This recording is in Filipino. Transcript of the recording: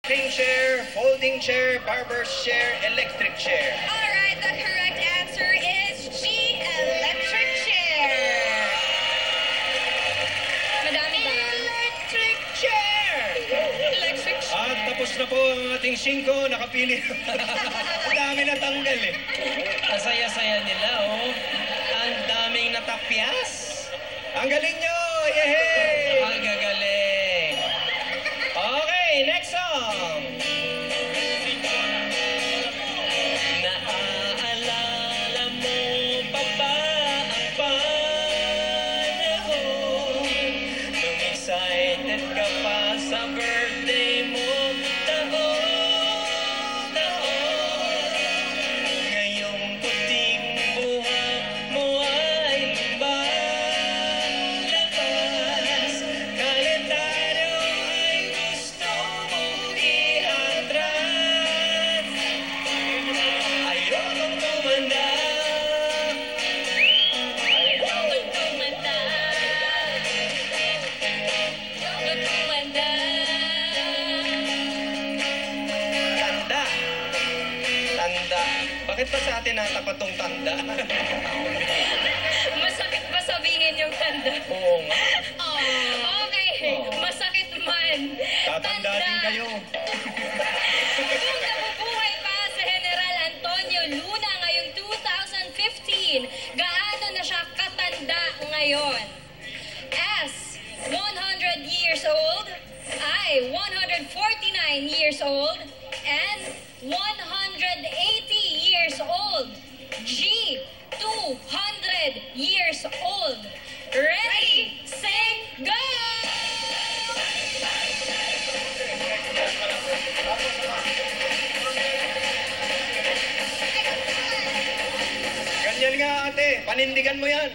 King chair, folding chair, barber's chair, electric chair. Alright, the correct answer is G, electric chair. Madami ba? Electric chair! Electric chair. At tapos na po ang ating 5, nakapili. Ang dami na tanggal eh. Ang saya-saya nila, oh. Ang daming natapyas. Ang galing nyo! Yehey! Ang gagaling. Okay, next song. Naaalala mo pa ba ang panahon nung excited ka pa sa birthday mo taon-taon? Ngayong puting buhok mo ay lumalabas, kalendaryo ay gusto mong iatras. Ayokong tumanda. Ayokong tumanda. Ayokong tumanda. Tanda. Tanda. Bakit pa sa atin natapat tong tanda? Masakit ba sabihin yung tanda? Oo nga. Okay, masakit man. Tatanda din kayo. Kung nabubuhay pa sa General Antonio Luna ngayong 2015, gaano na siya katanda ngayon? S, 100 years old. I, 149 years old. N, 180 years old. G, 200 years old. Ready, set, go! Ganyan nga ate, panindigan mo yan.